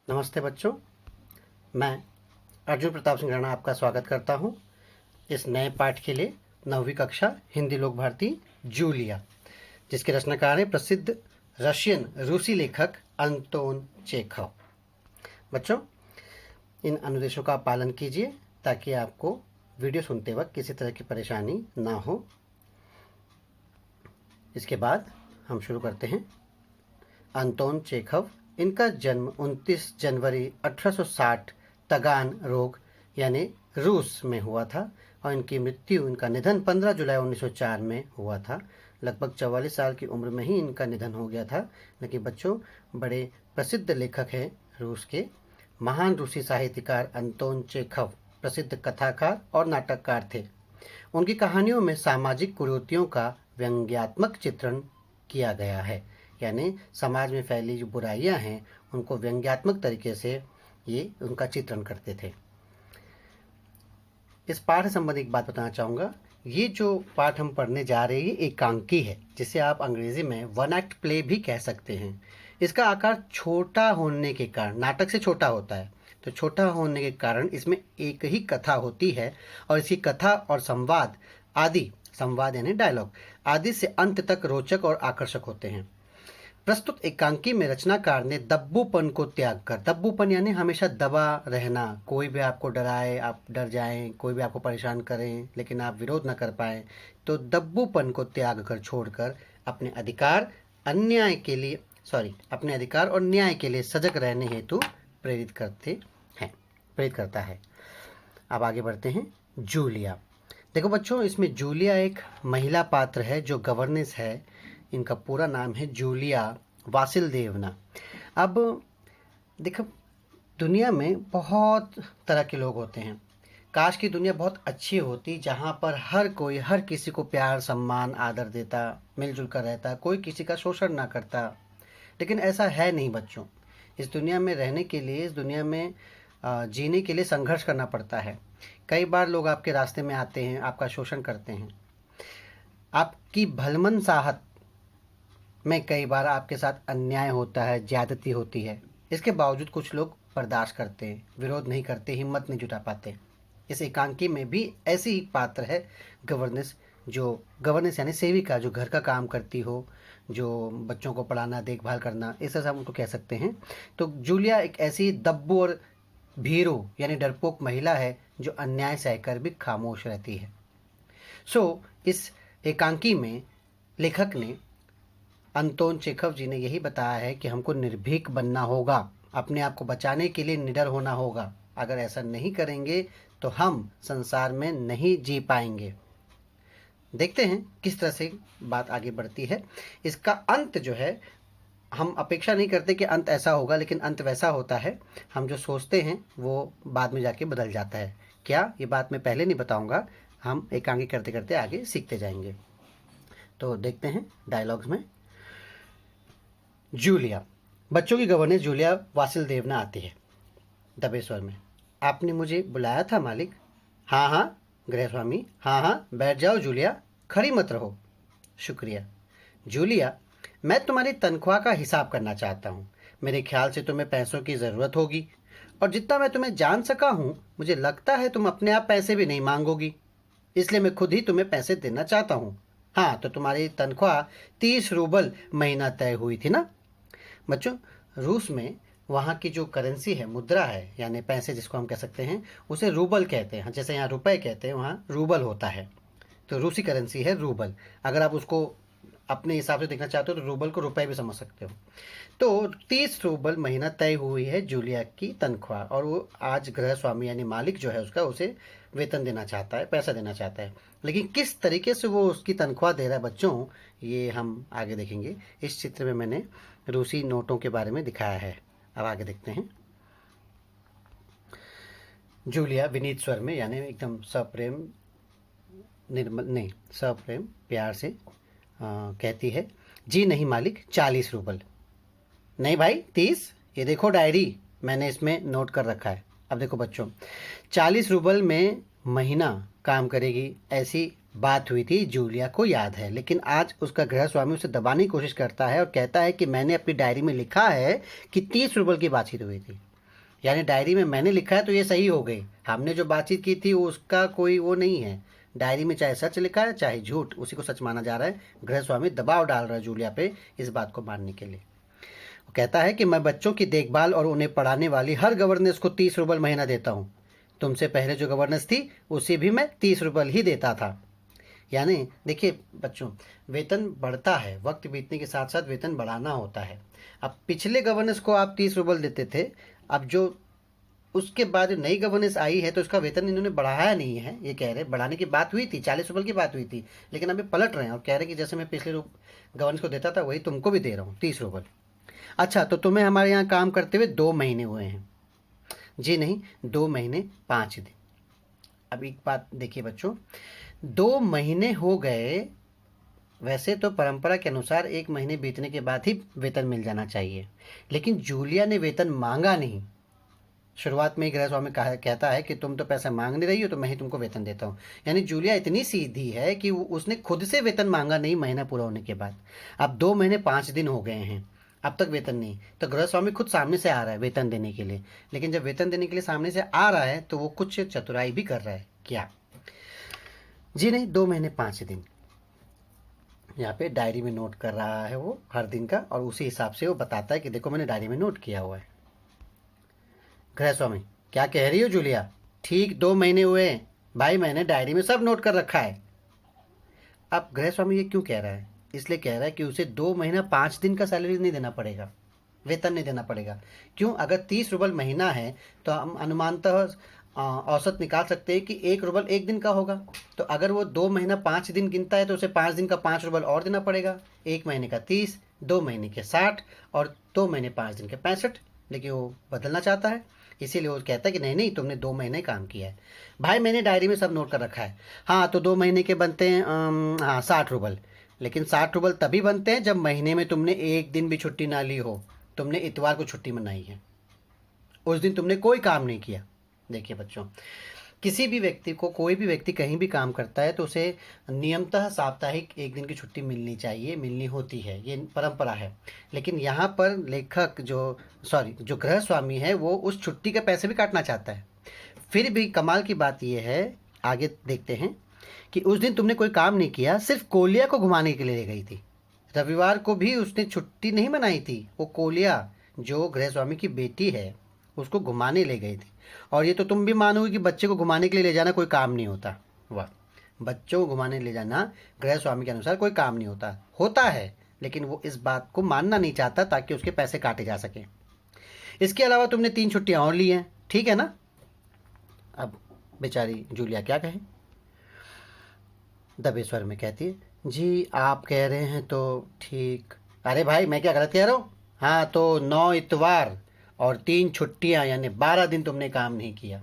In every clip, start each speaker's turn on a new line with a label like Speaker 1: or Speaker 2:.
Speaker 1: नमस्ते बच्चों, मैं अर्जुन प्रताप सिंह राणा आपका स्वागत करता हूं इस नए पाठ के लिए। 9वीं कक्षा हिंदी लोक भारती जूलिया, जिसके रचनाकार हैं प्रसिद्ध रशियन रूसी लेखक अंतोन चेखव। बच्चों, इन अनुदेशों का पालन कीजिए ताकि आपको वीडियो सुनते वक्त किसी तरह की परेशानी ना हो। इसके बाद हम शुरू करते हैं। अंतोन चेखव, इनका जन्म 29 जनवरी 1860 तगान रोग यानी रूस में हुआ था और इनका निधन 15 जुलाई 1904 में हुआ था। लगभग 44 साल की उम्र में ही इनका निधन हो गया था। लेकिन बच्चों, बड़े प्रसिद्ध लेखक हैं रूस के। महान रूसी साहित्यकार अंतोन चेखव प्रसिद्ध कथाकार और नाटककार थे। उनकी कहानियों में सामाजिक कुरीतियों का व्यंग्यात्मक चित्रण किया गया है, यानी समाज में फैली जो बुराइयां हैं उनको व्यंग्यात्मक तरीके से ये उनका चित्रण करते थे। इस पाठ से संबंधित एक बात बताना चाहूँगा। ये जो पाठ हम पढ़ने जा रहे हैं एकांकी है, जिसे आप अंग्रेजी में वन एक्ट प्ले भी कह सकते हैं। इसका आकार छोटा होने के कारण, नाटक से छोटा होता है, तो छोटा होने के कारण इसमें एक ही कथा होती है और इसकी कथा और संवाद यानी डायलॉग आदि से अंत तक रोचक और आकर्षक होते हैं। प्रस्तुत एकांकी में रचनाकार ने दब्बूपन को त्याग कर, दब्बूपन यानी हमेशा दबा रहना, कोई भी आपको डराए, आप डर जाएं, कोई भी आपको परेशान करें लेकिन आप विरोध न कर पाएं, तो दब्बूपन को त्याग कर छोड़कर अपने अधिकार और न्याय के लिए सजग रहने हेतु प्रेरित करता है। अब आगे बढ़ते हैं। जूलिया, देखो बच्चों, इसमें जूलिया एक महिला पात्र है जो गवर्नेंस है। इनका पूरा नाम है जूलिया वासिलदेवना। अब देखो, दुनिया में बहुत तरह के लोग होते हैं। काश की दुनिया बहुत अच्छी होती जहाँ पर हर कोई हर किसी को प्यार, सम्मान, आदर देता, मिलजुल कर रहता, कोई किसी का शोषण ना करता। लेकिन ऐसा है नहीं बच्चों। इस दुनिया में रहने के लिए, इस दुनिया में जीने के लिए संघर्ष करना पड़ता है। कई बार लोग आपके रास्ते में आते हैं, आपका शोषण करते हैं, आपकी भलमनसाहत में कई बार आपके साथ अन्याय होता है, ज्यादती होती है। इसके बावजूद कुछ लोग बर्दाश्त करते हैं, विरोध नहीं करते, हिम्मत नहीं जुटा पाते। इस एकांकी में भी ऐसी ही पात्र है गवर्नेंस यानी सेविका, जो घर का काम करती हो, जो बच्चों को पढ़ाना, देखभाल करना, इस तरह से हम उनको कह सकते हैं। तो जूलिया एक ऐसी दब्बू और भीरू यानी डरपोक महिला है जो अन्याय सहकर भी खामोश रहती है। इस एकांकी में लेखक ने, अंतोन चेखव जी ने यही बताया है कि हमको निर्भीक बनना होगा, अपने आप को बचाने के लिए निडर होना होगा। अगर ऐसा नहीं करेंगे तो हम संसार में नहीं जी पाएंगे। देखते हैं किस तरह से बात आगे बढ़ती है। इसका अंत जो है, हम अपेक्षा नहीं करते कि अंत ऐसा होगा, लेकिन अंत वैसा होता है। हम जो सोचते हैं वो बाद में जाके बदल जाता है। क्या, ये बात मैं पहले नहीं बताऊंगा, हम एकांकी करते करते आगे सीखते जाएंगे। तो देखते हैं डायलॉग्स में। जूलिया, बच्चों की गवर्नेंस जूलिया वासिलदेवना आती है दबे स्वर में। आपने मुझे बुलाया था मालिक? हाँ हाँ गृहस्वामी, हाँ हाँ बैठ जाओ जूलिया, खड़ी मत रहो। शुक्रिया। जूलिया, मैं तुम्हारी तनख्वाह का हिसाब करना चाहता हूँ। मेरे ख्याल से तुम्हें पैसों की ज़रूरत होगी और जितना मैं तुम्हें जान सका हूँ, मुझे लगता है तुम अपने आप पैसे भी नहीं मांगोगी, इसलिए मैं खुद ही तुम्हें पैसे देना चाहता हूँ। हाँ, तो तुम्हारी तनख्वाह 30 रूबल महीना तय हुई थी ना? बच्चों, रूस में वहाँ की जो करेंसी है, मुद्रा है, यानी पैसे जिसको हम कह सकते हैं, उसे रूबल कहते हैं। जैसे यहाँ रुपए कहते हैं, वहाँ रूबल होता है। तो रूसी करेंसी है रूबल। अगर आप उसको अपने हिसाब से देखना चाहते हो तो रूबल को रुपए भी समझ सकते हो। तो 30 रूबल महीना तय हुई है जूलिया की तनख्वाह, और वो आज गृह स्वामी यानी मालिक जो है उसका, उसे वेतन देना चाहता है, पैसा देना चाहता है। लेकिन किस तरीके से वो उसकी तनख्वाह दे रहा है बच्चों, ये हम आगे देखेंगे। इस चित्र में मैंने रूसी नोटों के बारे में दिखाया है। अब आगे देखते हैं। जूलिया विनीत स्वर में, यानी एकदम सप्रेम प्यार से कहती है, जी नहीं मालिक, 40 रूबल। नहीं भाई, 30। ये देखो डायरी, मैंने इसमें नोट कर रखा है। अब देखो बच्चों, 40 रूबल में महीना काम करेगी, ऐसी बात हुई थी, जूलिया को याद है। लेकिन आज उसका गृह स्वामी उसे दबाने की कोशिश करता है और कहता है कि मैंने अपनी डायरी में लिखा है कि 30 रूबल की बातचीत हुई थी। यानी डायरी में मैंने लिखा है तो ये सही हो गई। हमने जो बातचीत की थी उसका कोई वो नहीं है। डायरी में चाहे सच लिखा है चाहे झूठ, उसी को सच माना जा रहा है। गृहस्वामी दबाव डाल रहा है जूलिया पे इस बात को मानने के लिए। वो कहता है कि मैं बच्चों की देखभाल और उन्हें पढ़ाने वाली हर गवर्नेंस को 30 रुपये महीना देता हूँ। तुमसे पहले जो गवर्नेंस थी उसे भी मैं 30 रुपये ही देता था। यानी देखिए बच्चों, वेतन बढ़ता है, वक्त बीतने के साथ साथ वेतन बढ़ाना होता है। अब पिछले गवर्नेंस को आप 30 रुपये देते थे, अब जो उसके बाद नई गवर्नेंस आई है तो उसका वेतन इन्होंने बढ़ाया नहीं है। ये कह रहे बढ़ाने की बात हुई थी, 40 रुपये की बात हुई थी, लेकिन अभी पलट रहे हैं और कह रहे हैं कि जैसे मैं पिछले गवर्नेंस को देता था वही तुमको भी दे रहा हूँ, 30 रुपये। अच्छा, तो तुम्हें हमारे यहाँ काम करते हुए 2 महीने हुए हैं? जी नहीं, 2 महीने 5 दिन। अब एक बात देखिए बच्चों, 2 महीने हो गए, वैसे तो परंपरा के अनुसार 1 महीने बीतने के बाद ही वेतन मिल जाना चाहिए, लेकिन जूलिया ने वेतन मांगा नहीं। शुरुआत में ही गृहस्वामी कहता है कि तुम तो पैसा मांग नहीं रही हो तो मैं ही तुमको वेतन देता हूँ। यानी जूलिया इतनी सीधी है कि उसने खुद से वेतन मांगा नहीं महीना पूरा होने के बाद। अब 2 महीने 5 दिन हो गए हैं, अब तक वेतन नहीं, तो गृहस्वामी खुद सामने से आ रहा है वेतन देने के लिए। लेकिन जब वेतन देने के लिए सामने से आ रहा है तो वो कुछ चतुराई भी कर रहा है। क्या? जी नहीं, 2 महीने 5 दिन। यहाँ पे डायरी में नोट कर रहा है वो हर दिन का, और उसी हिसाब से वो बताता है कि देखो मैंने डायरी में नोट किया हुआ है। गृहस्वामी, क्या कह रही हो जूलिया? ठीक 2 महीने हुए हैं भाई, मैंने डायरी में सब नोट कर रखा है। अब गृहस्वामी ये क्यों कह रहा है? इसलिए कह रहा है कि उसे 2 महीना 5 दिन का सैलरी नहीं देना पड़ेगा, वेतन नहीं देना पड़ेगा। क्यों? अगर 30 रुपये महीना है तो हम अनुमानतः औसत निकाल सकते हैं कि 1 रुपये 1 दिन का होगा। तो अगर वो 2 महीना 5 दिन गिनता है तो उसे 5 दिन का 5 रुपये और देना पड़ेगा। 1 महीने का 30, 2 महीने के 60 और 2 महीने 5 दिन के 65। लेकिन वो बदलना चाहता है, इसीलिए वो कहता है कि नहीं नहीं, तुमने 2 महीने काम किया है भाई, मैंने डायरी में सब नोट कर रखा है। हाँ, तो 2 महीने के बनते हैं हाँ 60 रुपये। लेकिन 60 रुपये तभी बनते हैं जब महीने में तुमने 1 दिन भी छुट्टी ना ली हो। तुमने इतवार को छुट्टी मनाई है, उस दिन तुमने कोई काम नहीं किया। देखिए बच्चों, किसी भी व्यक्ति को, कोई भी व्यक्ति कहीं भी काम करता है तो उसे नियमतः साप्ताहिक 1 दिन की छुट्टी मिलनी चाहिए, मिलनी होती है, ये परंपरा है। लेकिन यहाँ पर लेखक जो गृहस्वामी है वो उस छुट्टी के पैसे भी काटना चाहता है। फिर भी कमाल की बात यह है, आगे देखते हैं कि उस दिन तुमने कोई काम नहीं किया, सिर्फ कोलिया को घुमाने के लिए ले गई थी। रविवार को भी उसने छुट्टी नहीं मनाई थी। वो कोलिया जो गृहस्वामी की बेटी है उसको घुमाने ले गई थी। और ये तो तुम भी मानोगे कि बच्चे को घुमाने के लिए ले जाना कोई काम नहीं होता। वाह, बच्चों को घुमाने ले जाना गृहस्वामी के अनुसार कोई काम नहीं होता, होता है, लेकिन वो इस बात को मानना नहीं चाहता ताकि उसके पैसे काटे जा सके। इसके अलावा तुमने 3 छुट्टियां और ली हैं, ठीक है ना? अब बेचारी जूलिया क्या कहे, दबे स्वर में कहती है, जी आप कह रहे हैं तो ठीक। अरे भाई, मैं क्या गलत कह रहा हूँ? हाँ, तो 9 इतवार और 3 छुट्टियाँ, यानी 12 दिन तुमने काम नहीं किया।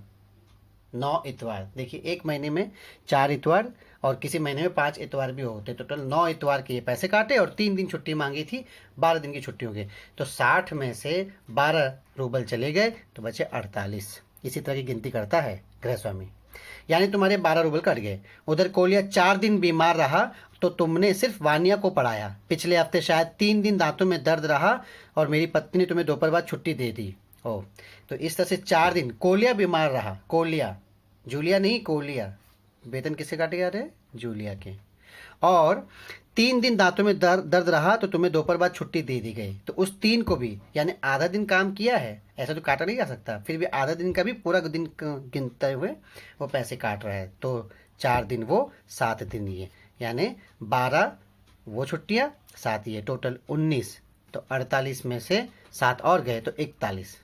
Speaker 1: 9 इतवार, देखिए 1 महीने में 4 इतवार और किसी महीने में 5 इतवार भी होते, टोटल 9 इतवार के ये पैसे काटे और 3 दिन छुट्टी मांगी थी, 12 दिन की छुट्टी हो गई। तो 60 में से 12 रूबल चले गए तो बचे 48। इसी तरह की गिनती करता है गृहस्वामी। यानी तुम्हारे 12 रूबल कट गए। उधर कोलिया 4 दिन बीमार रहा तो तुमने सिर्फ वानिया को पढ़ाया। पिछले हफ्ते शायद 3 दिन दांतों में दर्द रहा और मेरी पत्नी ने तुम्हें दोपहर बाद छुट्टी दे दी। ओ, तो इस तरह से 4 दिन कोलिया बीमार रहा। कोलिया, जूलिया नहीं, कोलिया। वेतन किससे काटे जा रहे हैं? जूलिया के। और 3 दिन दांतों में दर्द रहा तो तुम्हें दोपहर बाद छुट्टी दे दी गई। तो उस 3 को भी, यानी आधा दिन काम किया है, ऐसा तो काटा नहीं जा सकता, फिर भी आधा दिन का भी पूरा दिन गिनते हुए वो पैसे काट रहा है। तो 4 दिन वो, 7 दिन ये, यानी 12 वो छुट्टियाँ, 7 ये, टोटल 19। तो 48 में से 7 और गए तो 41।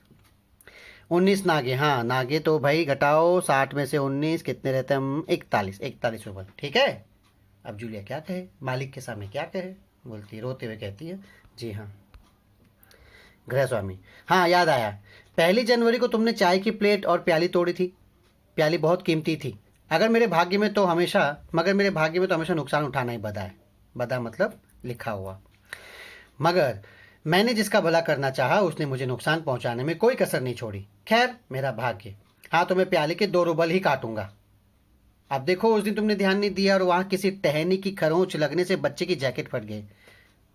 Speaker 1: 19 नागे, हाँ नागे तो भाई घटाओ, 60 में से 19 कितने रहते हैं हम? 41 रुपये, ठीक है। अब जूलिया क्या कहे, मालिक के सामने क्या कहे? बोलती है, रोते हुए कहती है, जी हाँ। गृहस्वामी, हाँ याद आया, 1 जनवरी को तुमने चाय की प्लेट और प्याली तोड़ी थी। प्याली बहुत कीमती थी। मगर मेरे भाग्य में तो हमेशा नुकसान उठाना ही बदा है। बदा मतलब लिखा हुआ। मगर मैंने जिसका भला करना चाहा उसने मुझे नुकसान पहुंचाने में कोई कसर नहीं छोड़ी। खैर, मेरा भाग्य। हाँ, तो मैं प्याले के 2 रूबल ही काटूंगा। अब देखो, उस दिन तुमने ध्यान नहीं दिया और वहाँ किसी टहनी की खरोंच लगने से बच्चे की जैकेट फट गई।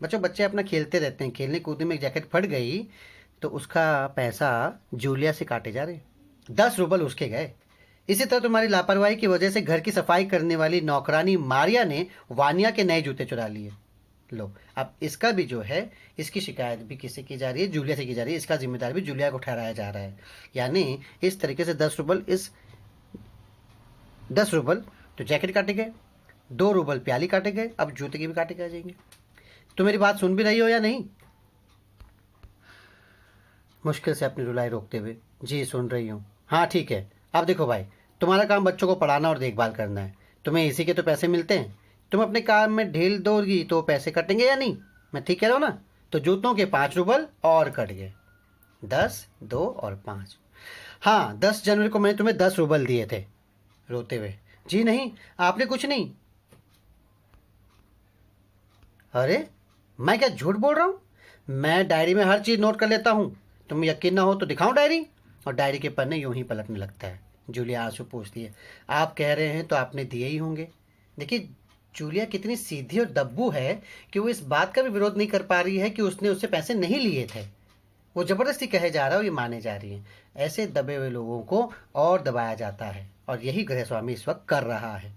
Speaker 1: बच्चे अपना खेलते रहते हैं, खेलने कूदने में जैकेट फट गई तो उसका पैसा जूलिया से काटे जा रहे, 10 रूबल उसके गए। इसी तरह तुम्हारी लापरवाही की वजह से घर की सफाई करने वाली नौकरानी मारिया ने वानिया के नए जूते चुरा लिए। लो, अब इसका भी जो है, इसकी शिकायत भी किससे की जा रही है? जूलिया से की जा रही है। इसका जिम्मेदार भी जूलिया को ठहराया जा रहा है। यानी इस तरीके से 10 रूबल, इस 10 रूबल तो जैकेट काटे गए, 2 रूबल प्याली काटे गए, अब जूते की भी काटे गए जाएंगे। तो मेरी बात सुन भी रही हो या नहीं? मुश्किल से अपनी रुलाई रोकते हुए, जी सुन रही हूँ। हाँ ठीक है। अब देखो भाई, तुम्हारा काम बच्चों को पढ़ाना और देखभाल करना है। तुम्हें इसी के तो पैसे मिलते हैं। तुम अपने काम में ढील दोगी तो पैसे कटेंगे या नहीं? मैं ठीक कह रहा हूँ ना? तो जूतों के 5 रूबल और कट गए, 10, 2 और 5। हाँ, 10 जनवरी को मैंने तुम्हें 10 रूबल दिए थे। रोते हुए, जी नहीं, आपने कुछ नहीं। अरे, मैं क्या झूठ बोल रहा हूँ? मैं डायरी में हर चीज़ नोट कर लेता हूँ। तुम यकीन ना हो तो दिखाऊं डायरी? और डायरी के पन्ने यूं ही पलटने लगता है। जूलिया आंसू पूछती है, आप कह रहे हैं तो आपने दिए ही होंगे। देखिए, जूलिया कितनी सीधी और दब्बू है कि वो इस बात का भी विरोध नहीं कर पा रही है कि उसने उससे पैसे नहीं लिए थे। वो ज़बरदस्ती कहे जा रहा है और ये माने जा रही है। ऐसे दबे हुए लोगों को और दबाया जाता है, और यही गृहस्वामी इस वक्त कर रहा है।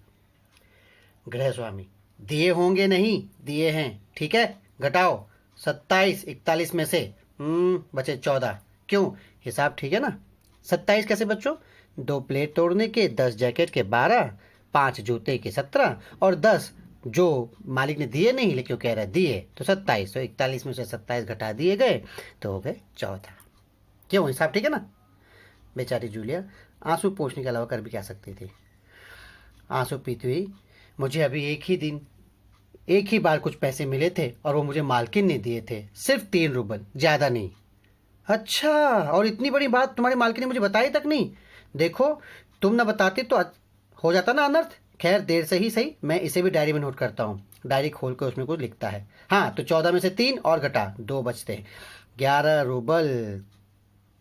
Speaker 1: गृहस्वामी, दिए होंगे नहीं, दिए हैं, ठीक है। घटाओ 27 41 में से बचे 14। क्यों, हिसाब ठीक है ना? 27 कैसे बच्चों? 2 प्लेट तोड़ने के, 10 जैकेट के 12, 5 जूते के 17 और 10 जो मालिक ने दिए नहीं लेकिन कह रहा है दिए, तो 27। तो 41 में से 27 घटा दिए गए तो हो गए 14। क्यों, हिसाब ठीक है ना? बेचारी जूलिया आंसू पोंछने के अलावा कर भी क्या सकती थी। आंसू पीती हुई, मुझे अभी एक ही बार कुछ पैसे मिले थे और वो मुझे मालकिन ने दिए थे, सिर्फ 3 रूबल, ज़्यादा नहीं। अच्छा, और इतनी बड़ी बात तुम्हारी मालकिन ने मुझे बताई तक नहीं? देखो, तुम ना बताती तो हो जाता ना अनर्थ। खैर, देर से ही सही, मैं इसे भी डायरी में नोट करता हूँ। डायरी खोल कर उसमें कुछ लिखता है। हाँ, तो 14 में से 3 और घटा 2 बचते हैं, 11 रूबल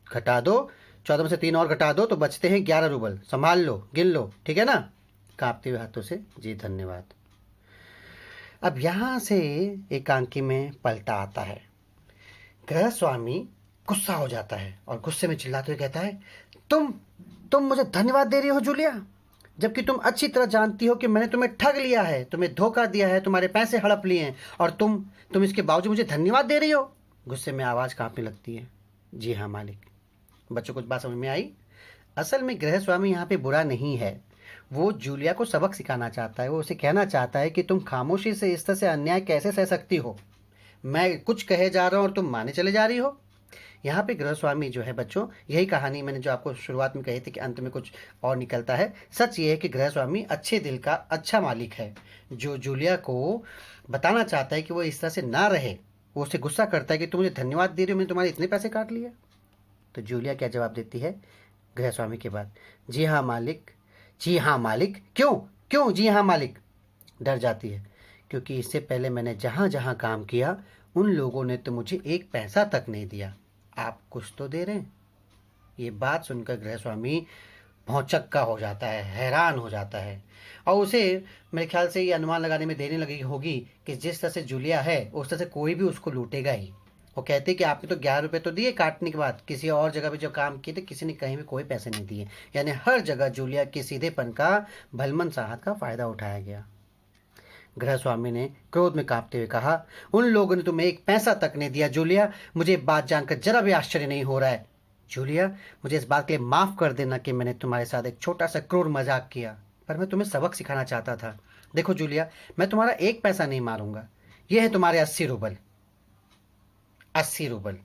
Speaker 1: घटा दो। 14 में से 3 और घटा दो तो बचते हैं 11 रूबल। संभाल लो, गिन लो, ठीक है ना? कांपते हुए हाथों से, जी धन्यवाद। अब यहाँ से एकांकी में पलटा आता है। गृहस्वामी गुस्सा हो जाता है और गुस्से में चिल्लाते हुए कहता है, तुम मुझे धन्यवाद दे रही हो जूलिया, जबकि तुम अच्छी तरह जानती हो कि मैंने तुम्हें ठग लिया है, तुम्हें धोखा दिया है, तुम्हारे पैसे हड़प लिए हैं, और तुम इसके बावजूद मुझे धन्यवाद दे रही हो। गुस्से में आवाज़ कांपने लगती है। जी हाँ मालिक। बच्चों को बात समझ में आई? असल में गृहस्वामी यहाँ पे बुरा नहीं है। वो जूलिया को सबक सिखाना चाहता है। वो उसे कहना चाहता है कि तुम खामोशी से इस तरह से अन्याय कैसे सह सकती हो। मैं कुछ कहे जा रहा हूँ और तुम माने चले जा रही हो। यहाँ पे गृहस्वामी जो है बच्चों, यही कहानी मैंने जो आपको शुरुआत में कही थी कि अंत में कुछ और निकलता है। सच ये है कि गृहस्वामी अच्छे दिल का अच्छा मालिक है, जो जूलिया को बताना चाहता है कि वो इस तरह से ना रहे। वो उससे गुस्सा करता है कि तुम मुझे धन्यवाद दे रही हो, मैंने तुम्हारे इतने पैसे काट लिए। तो जूलिया क्या जवाब देती है गृहस्वामी के बाद? जी हाँ मालिक, जी हाँ मालिक। क्यों क्यों जी हाँ मालिक? डर जाती है, क्योंकि इससे पहले मैंने जहाँ जहाँ काम किया उन लोगों ने तो मुझे एक पैसा तक नहीं दिया। आप कुछ तो दे रहे हैं। ये बात सुनकर गृहस्वामी भौचक्का हो जाता है, हैरान हो जाता है, और उसे मेरे ख्याल से ये अनुमान लगाने में देने लगी होगी कि जिस तरह से जूलिया है उस तरह से कोई भी उसको लूटेगा ही। वो कहते कि आपने तो 11 रुपये तो दिए काटने के बाद, किसी और जगह पे जो काम किए थे किसी ने कहीं भी कोई पैसे नहीं दिए। यानी हर जगह जूलिया के सीधेपन का, भलमन साहब का फायदा उठाया गया। गृहस्वामी ने क्रोध में कांपते हुए कहा, उन लोगों ने तुम्हें एक पैसा तक नहीं दिया जूलिया। मुझे बात जानकर जरा भी आश्चर्य नहीं हो रहा है। जूलिया, मुझे इस बात के लिए माफ़ कर देना कि मैंने तुम्हारे साथ एक छोटा सा क्रूर मजाक किया, पर मैं तुम्हें सबक सिखाना चाहता था। देखो जूलिया, मैं तुम्हारा एक पैसा नहीं मारूंगा। ये है तुम्हारे 80 रूबल। 80 रूबल,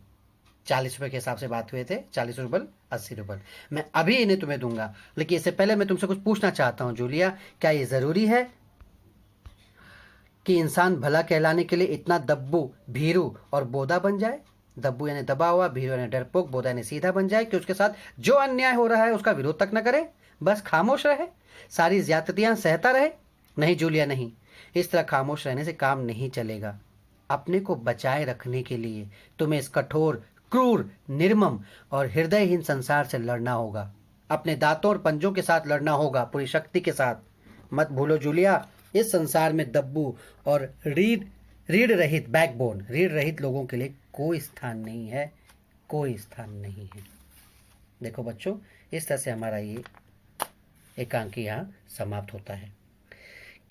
Speaker 1: 40 रुपये के हिसाब से बात हुए थे, 40 रूबल 80 रूबल। मैं अभी इन्हें तुम्हें दूंगा, लेकिन इससे पहले मैं तुमसे कुछ पूछना चाहता हूँ जूलिया, क्या ये ज़रूरी है कि इंसान भला कहलाने के लिए इतना दब्बू, भीरू और बोदा बन जाए? दब्बू यानी दबा हुआ, भीरू यानी डरपोक, बोदा यानी सीधा बन जाए, कि उसके साथ जो अन्याय हो रहा है उसका विरोध तक न करे, बस खामोश रहे, सारी ज्यादतियां सहता रहे? नहीं जूलिया, नहीं। इस तरह खामोश रहने से काम नहीं चलेगा। अपने को बचाए रखने के लिए तुम्हें इस कठोर, क्रूर, निर्मम और हृदयहीन संसार से लड़ना होगा। अपने दांतों और पंजों के साथ लड़ना होगा, पूरी शक्ति के साथ। मत भूलो जूलिया, इस संसार में दब्बू और रीढ़ रहित लोगों के लिए कोई स्थान नहीं है। कोई स्थान नहीं है। देखो बच्चों, इस तरह से हमारा ये एकांकी यहाँ समाप्त होता है।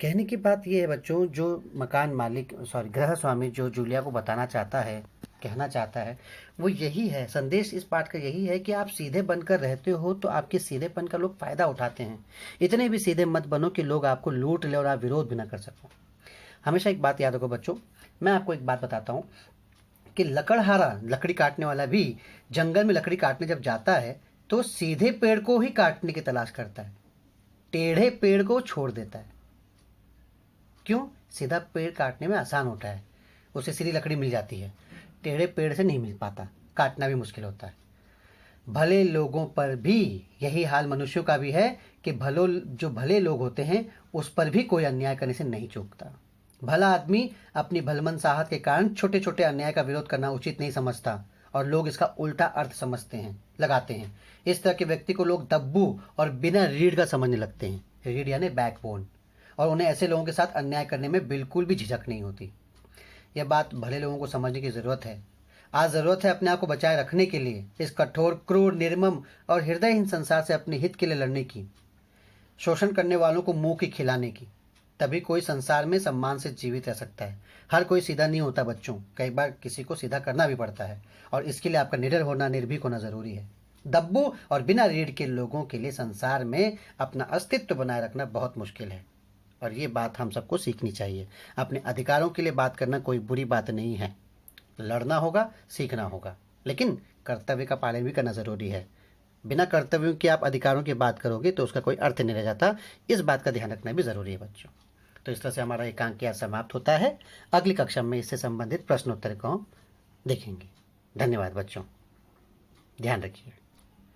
Speaker 1: कहने की बात ये है बच्चों, जो मकान मालिक गृह स्वामी जो जूलिया को बताना चाहता है, कहना चाहता है, वो यही है। संदेश इस पाठ का यही है कि आप सीधे बनकर रहते हो तो आपके सीधेपन का लोग फायदा उठाते हैं। इतने भी सीधे मत बनो कि लोग आपको लूट ले और आप विरोध भी ना कर सको। हमेशा एक बात याद रखो बच्चों, मैं आपको एक बात बताता हूँ कि लकड़हारा, लकड़ी काटने वाला भी जंगल में लकड़ी काटने जब जाता है तो सीधे पेड़ को ही काटने की तलाश करता है, टेढ़े पेड़ को छोड़ देता है। क्यों? सीधा पेड़ काटने में आसान होता है, उसे सीधी लकड़ी मिल जाती है। टेढ़े पेड़ से नहीं मिल पाता, काटना भी मुश्किल होता है। भले लोगों पर भी यही हाल मनुष्यों का भी है कि जो भले लोग होते हैं उस पर भी कोई अन्याय करने से नहीं चूकता। भला आदमी अपनी भलमनसाहत के कारण छोटे छोटे अन्याय का विरोध करना उचित नहीं समझता और लोग इसका उल्टा अर्थ समझते हैं, लगाते हैं। इस तरह के व्यक्ति को लोग दब्बू और बिना रीढ़ का समझने लगते हैं। रीढ़ यानी बैकबोन। और उन्हें ऐसे लोगों के साथ अन्याय करने में बिल्कुल भी झिझक नहीं होती। यह बात भले लोगों को समझने की ज़रूरत है। आज ज़रूरत है अपने आप को बचाए रखने के लिए इस कठोर, क्रूर, निर्मम और हृदयहीन संसार से अपने हित के लिए लड़ने की, शोषण करने वालों को मुंह की खिलाने की। तभी कोई संसार में सम्मान से जीवित रह सकता है। हर कोई सीधा नहीं होता बच्चों, कई बार किसी को सीधा करना भी पड़ता है और इसके लिए आपका निडर होना, निर्भीक होना ज़रूरी है। दब्बू और बिना रीढ़ के लोगों के लिए संसार में अपना अस्तित्व बनाए रखना बहुत मुश्किल है और ये बात हम सबको सीखनी चाहिए। अपने अधिकारों के लिए बात करना कोई बुरी बात नहीं है। लड़ना होगा, सीखना होगा, लेकिन कर्तव्य का पालन भी करना ज़रूरी है। बिना कर्तव्यों के आप अधिकारों की बात करोगे तो उसका कोई अर्थ नहीं रह जाता। इस बात का ध्यान रखना भी ज़रूरी है बच्चों। तो इस तरह से हमारा एकांक यहाँ समाप्त होता है। अगली कक्षा में इससे संबंधित प्रश्नोत्तर को हम देखेंगे। धन्यवाद बच्चों, ध्यान रखिए।